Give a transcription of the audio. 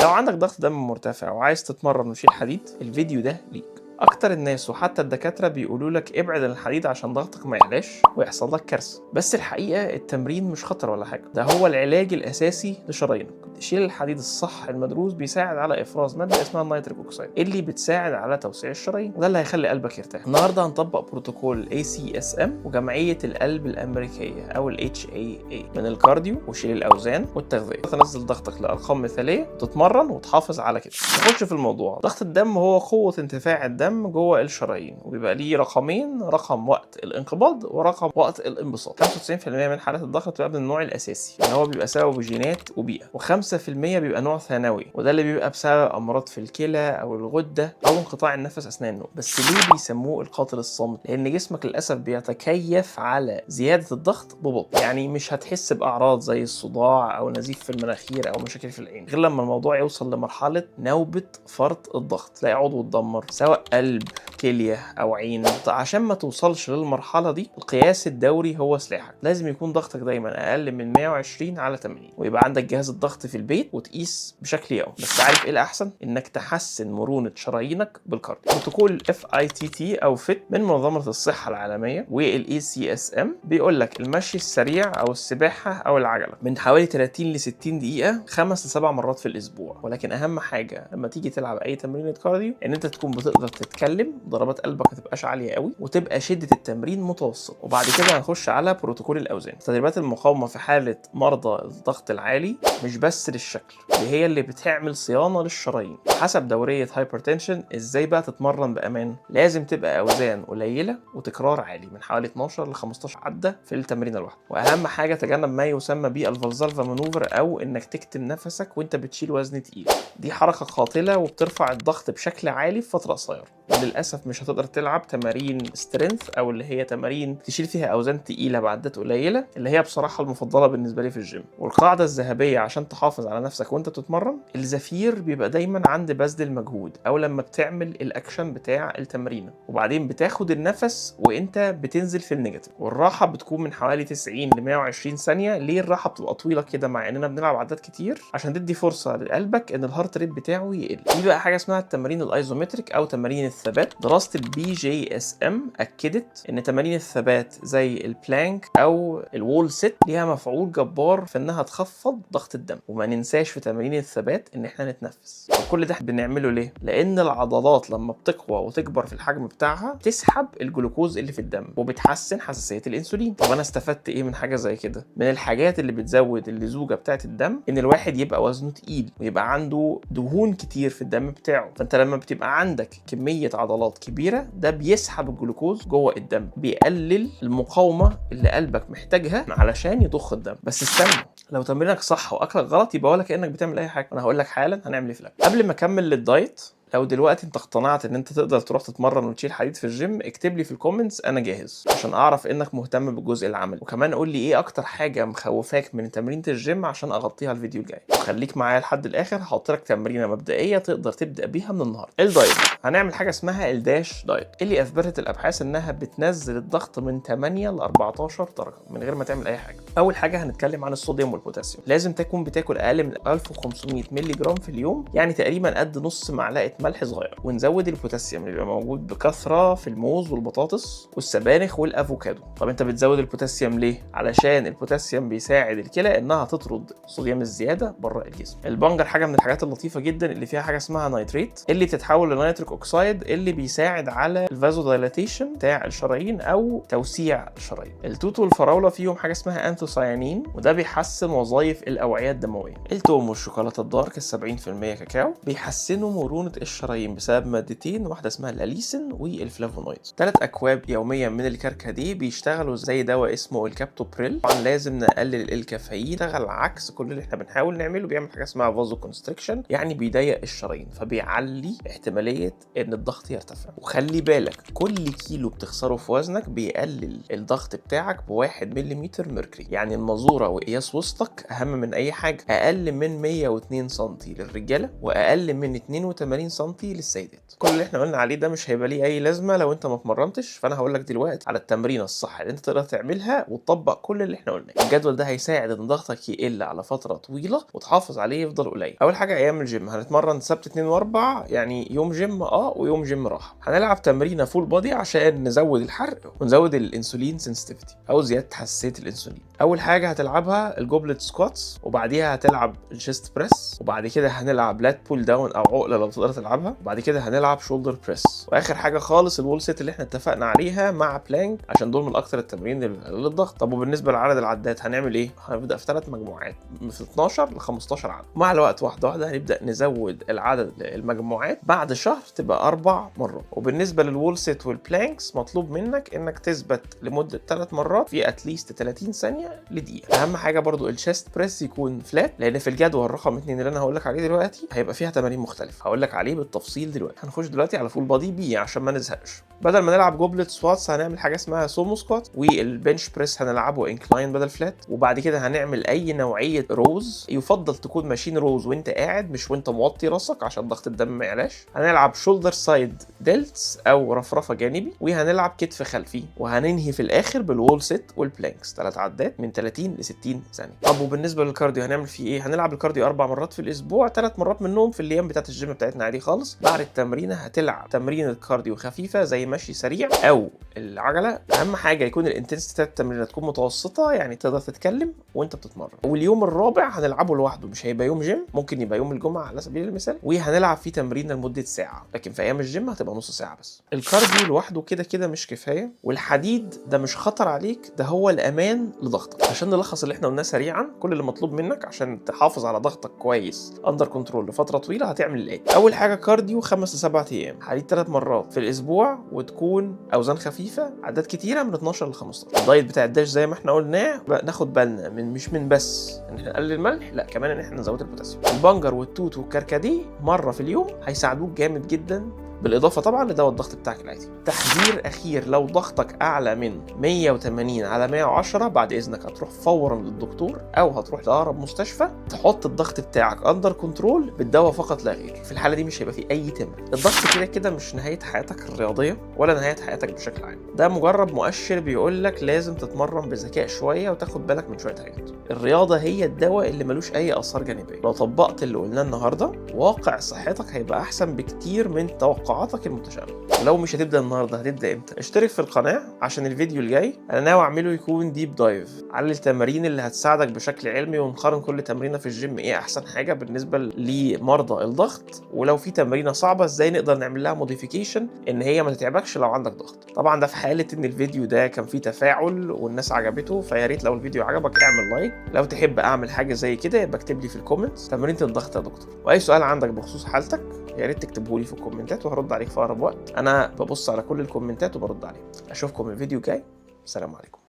لو عندك ضغط دم مرتفع وعايز تتمرن وتشيل حديد، الفيديو ده ليك. اكتر الناس وحتى الدكاتره بيقولوا لك ابعد عن الحديد عشان ضغطك ما يعلاش ويحصل لك كارثه، بس الحقيقه التمرين مش خطر ولا حاجه، ده هو العلاج الاساسي لشرايينك. تشيل الحديد الصح المدروس بيساعد على افراز ماده اسمها النيتريك اوكسيد اللي بتساعد على توسيع الشرايين، وده اللي هيخلي قلبك يرتاح. النهارده هنطبق بروتوكول ACSM وجمعيه القلب الامريكيه او HAA من الكارديو وشيل الاوزان والتغذيه، تنزل ضغطك لارقام مثاليه وتتمرن وتحافظ على كده. نخش في الموضوع. ضغط الدم هو قوه انتفاع الدم جوه الشرايين، وبيبقى ليه رقمين، رقم وقت الانقباض ورقم وقت الانبساط. 95% من حالات الضغط بتبقى من النوع الاساسي اللي هو بيبقى سببه جينات وبيئه، و5% بيبقى نوع ثانوي وده اللي بيبقى بسبب امراض في الكلى او الغده او انقطاع النفس اثناء النوم. بس ليه بيسموه القاتل الصامت؟ لان جسمك للاسف بيتكيف على زياده الضغط ببطء، يعني مش هتحس باعراض زي الصداع او نزيف في المناخير او مشاكل في العين غير لما الموضوع يوصل لمرحله نوبه فرط الضغط، تلاقي عضو اتدمر سواء قلب، كليه او عين. عشان ما توصلش للمرحله دي القياس الدوري هو سلاحك، لازم يكون ضغطك دايما اقل من 120 على 80، ويبقى عندك جهاز الضغط في البيت وتقيس بشكل يومي. بس عارف ايه الاحسن؟ انك تحسن مرونه شرايينك بالكارديو. بروتوكول FITT او FIT من منظمه الصحه العالميه والACSM بيقول لك المشي السريع او السباحه او العجله من حوالي 30 ل 60 دقيقه 5 ل 7 مرات في الاسبوع. ولكن اهم حاجه لما تيجي تلعب اي تمرين كارديو ان انت تكون بتقدر تتكلم، ضربات قلبك ما تبقاش عاليه قوي، وتبقى شده التمرين متوسط. وبعد كده هنخش على بروتوكول الاوزان. تدريبات المقاومه في حاله مرضى الضغط العالي مش بس للشكل، دي هي اللي بتعمل صيانه للشرايين. حسب دوريه هايبرتنشن ازاي بقى تتمرن بامان؟ لازم تبقى اوزان قليله وتكرار عالي من حوالي 12 ل 15 عده في التمرين الواحد. واهم حاجه تجنب ما يسمى بالفالزالفا مانوفر او انك تكتم نفسك وانت بتشيل وزن تقيل. دي حركه قاتله وبترفع الضغط بشكل عالي في فتره قصيره. وللاسف مش هتقدر تلعب تمارين سترينث او اللي هي تمارين تشيل فيها اوزان تقيله بعدات قليله، اللي هي بصراحه المفضله بالنسبه لي في الجيم. والقاعده الذهبيه عشان تحافظ على نفسك وانت بتتمرن، الزفير بيبقى دايما عند بذل المجهود او لما بتعمل الاكشن بتاع التمرينه، وبعدين بتاخد النفس وانت بتنزل في النيجاتيف. والراحه بتكون من حوالي 90 ل 120 ثانيه. ليه الراحه بتبقى طويله كده مع اننا بنلعب عدات كتير؟ عشان تدي فرصه لقلبك ان الهارت ريت بتاعه يقل. دي بقى حاجه اسمها التمارين الايزومتريك او تمارين الثبات. دراسه BJSM اكدت ان تمارين الثبات زي البلانك او الوول سيت ليها مفعول جبار في انها تخفض ضغط الدم. وما ننساش في تمارين الثبات ان احنا نتنفس. وكل ده بنعمله ليه؟ لان العضلات لما بتقوى وتكبر في الحجم بتاعها تسحب الجلوكوز اللي في الدم وبتحسن حساسيه الانسولين. طب انا استفدت ايه من حاجه زي كده؟ من الحاجات اللي بتزود اللزوجه بتاعه الدم ان الواحد يبقى وزنه تقيل ويبقى عنده دهون كتير في الدم بتاعه. فانت لما بتبقى عندك كميه عضلات كبيره ده بيسحب الجلوكوز جوه الدم، بيقلل المقاومه اللي قلبك محتاجها علشان يضخ الدم. بس استنى، لو تمرينك صح واكلك غلط يبقى ولا كانك بتعمل اي حاجه. انا هقول لك حالا هنعمل ايه في الاكل. قبل ما اكمل للدايت، لو دلوقتي انت اقتنعت ان انت تقدر تروح تتمرن وتشيل حديد في الجيم، اكتب لي في الكومنتس انا جاهز عشان اعرف انك مهتم بالجزء العملي. وكمان قول لي ايه اكتر حاجه مخوفاك من تمرينة الجيم عشان اغطيها الفيديو الجاي. وخليك معايا لحد الاخر، هحط لك تمرينه مبدئيه تقدر تبدا بيها من النهارده. الدايت هنعمل حاجه اسمها الداش دايت اللي اثبتت الابحاث انها بتنزل الضغط من 8 ل 14 درجه من غير ما تعمل اي حاجه. اول حاجه هنتكلم عن الصوديوم والبوتاسيوم. لازم تكون بتاكل اقل من 1500 مللي جرام في اليوم، يعني تقريبا قد نص معلقه ملح صغيره. ونزود البوتاسيوم اللي بيبقى موجود بكثره في الموز والبطاطس والسبانخ والافوكادو. طب انت بتزود البوتاسيوم ليه؟ علشان البوتاسيوم بيساعد الكلى انها تطرد الصوديوم الزياده بره الجسم. البنجر حاجه من الحاجات اللطيفه جدا اللي فيها حاجه اسمها نيتريت اللي بتتحول لنيتريك اوكسيد اللي بيساعد على الفازو دايلاتيشن بتاع الشرايين او توسيع الشرايين. التوت والفراوله فيهم حاجه اسمها انثوسيانين وده بيحسن وظائف الاوعيه الدمويه. التوم والشوكولاته الدارك 70% كاكاو بيحسنوا مرونه الشرايين بسبب مادتين، واحده اسمها الاليسين والفلافونويدز. 3 اكواب يوميا من الكركه دي بيشتغلوا زي دواء اسمه الكابتوبريل. طبعا لازم نقلل الكافيين، يشتغل عكس كل اللي احنا بنحاول نعمله، بيعمل حاجه اسمها فازو كونستريكشن يعني بيضيق الشرايين فبيعلي احتماليه ان الضغط يرتفع. وخلي بالك كل كيلو بتخسره في وزنك بيقلل الضغط بتاعك ب1 ملم ميركوري. يعني المزوره وقياس وسطك اهم من اي حاجه. اقل من 102 سم للرجاله واقل من 82 سم للسيدات. كل اللي احنا قلنا عليه ده مش هيبقى ليه اي لازمه لو انت ما اتمرنتش، فانا هقول لك دلوقتي على التمرينه الصح اللي انت تقدر تعملها وتطبق كل اللي احنا قلناه. الجدول ده هيساعد ان ضغطك يقل على فتره طويله وتحافظ عليه يفضل قليل. اول حاجه ايام الجيم هنتمرن سبت 2 و4، يعني يوم جيم ويوم جيم راحه. هنلعب تمرينه فول بودي عشان نزود الحرق ونزود الانسولين سنسيتيفيتي او زياده حساسيه الانسولين. اول حاجه هتلعبها الجوبلت سكواتس، وبعديها هتلعب الشيست بريس، وبعد كده هنلعب لات بول داون او عقله لو تقدر تلعبها، وبعد كده هنلعب شولدر بريس، واخر حاجه خالص الوول سيت اللي احنا اتفقنا عليها مع بلانك، عشان دول من اكتر التمارين للضغط. طب وبالنسبه لعدد العدات هنعمل ايه؟ هنبدا في 3 مجموعات من 12 ل 15 عدد. مع الوقت واحده واحده هنبدا نزود العدد المجموعات، بعد شهر تبقى 4 مرات. وبالنسبه للوول سيت والبلانكس مطلوب منك انك تثبت لمده 3 مرات في اتليست 30 ثانيه لدقيقه. اهم حاجه برضو الشيست بريس يكون فلات، لان في الجدول رقم 2 اللي انا هقول لك عليه دلوقتي هيبقى فيها تمارين مختلفه هقول لك عليه بالتفصيل دلوقتي. هنخش دلوقتي على فول بادي بي عشان ما نزهقش. بدل ما نلعب جوبلت سواتس هنعمل حاجه اسمها سومو سكوات، والبنش بريس هنلعبه انكلاين بدل فلات، وبعد كده هنعمل اي نوعيه روز، يفضل تكون ماشين روز وانت قاعد مش وانت موطي راسك عشان ضغط الدم ما يعلاش. هنلعب شولدر سايد ديلتس او رفرفه جانبي، وهنلعب كتف خلفي، وهننهي في الاخر بالوول سيت والبلانكس 3 عدات من 30 ل 60 ثانيه. طب وبالنسبه للكارديو هنعمل فيه ايه؟ هنلعب الكارديو 4 مرات في الاسبوع، 3 مرات منهم في الايام بتاعت الجيم بتاعتنا عادي خالص. بعد التمرينه هتلعب تمرين الكارديو خفيفه زي مشي سريع او العجله. اهم حاجه يكون الانتنسيتي بتاعت التمرينه تكون متوسطه، يعني تقدر تتكلم وانت بتتمرن. واليوم الرابع هنلعبه لوحده، مش هيبقى يوم جيم، ممكن يبقى يوم الجمعه على سبيل المثال، وهنلعب فيه تمرين لمده ساعه، لكن في ايام الجيم هتبقى نص ساعه بس. الكارديو لوحده كده كده مش كفايه، والحديد ده مش خطر عليك، ده هو الامان لضغطك. عشان نلخص اللي احنا قلناه سريعا، كل اللي مطلوب منك عشان تحافظ على ضغطك كويس اندر كنترول لفتره طويله هتعمل الاتي. اول حاجه كارديو 5 ل 7 ايام، حديد 3 مرات في الاسبوع، وتكون اوزان خفيفه عدات كتيره من 12 ل 15. الدايت بتاع الداش زي ما احنا قلناه ناخد بالنا من مش من بس ان احنا نقلل الملح، لا كمان ان احنا نزود البوتاسيوم. البنجر والتوت والكركديه مره في اليوم هيساعدوك جامد جدا، بالاضافه طبعا لدواء الضغط بتاعك العادي. تحذير اخير، لو ضغطك اعلى من 180 على 110 بعد اذنك هتروح فورا للدكتور او هتروح لاقرب مستشفى تحط الضغط بتاعك اندر كنترول بالدواء فقط لا غير. في الحاله دي مش هيبقى فيه اي تمرين. الضغط كده كده مش نهايه حياتك الرياضيه ولا نهايه حياتك بشكل عام، ده مجرد مؤشر بيقول لك لازم تتمرن بذكاء شويه وتاخد بالك من شويه حاجات. الرياضه هي الدواء اللي ملوش اي اثار جانبيه. لو طبقت اللي قلناه النهارده واقع صحتك هيبقى احسن بكتير من توقعاتك المتشائمه. ولو مش هتبدا النهارده هتبدا امتى؟ اشترك في القناه عشان الفيديو الجاي انا ناوي اعمله يكون ديب دايف على التمارين اللي هتساعدك بشكل علمي، ونقارن كل تمرينه في الجيم ايه احسن حاجه بالنسبه لمرضى الضغط، ولو في تمرينه صعبه ازاي نقدر نعمل لها موديفيكيشن ان هي ما تتعبكش لو عندك ضغط. طبعا ده في حاله ان الفيديو ده كان فيه تفاعل والناس عجبته، فيا ريت لو الفيديو عجبك اعمل لايك. لو تحب اعمل حاجه زي كده يبقى اكتب لي في الكومنتس تمرينه الضغط يا دكتور، واي سؤال عندك بخصوص حالتك يا ريت تكتبه لي في الكومنتات وهرد عليك في اقرب وقت. انا ببص على كل الكومنتات وبرد عليك. اشوفكم الفيديو الجاي، السلام عليكم.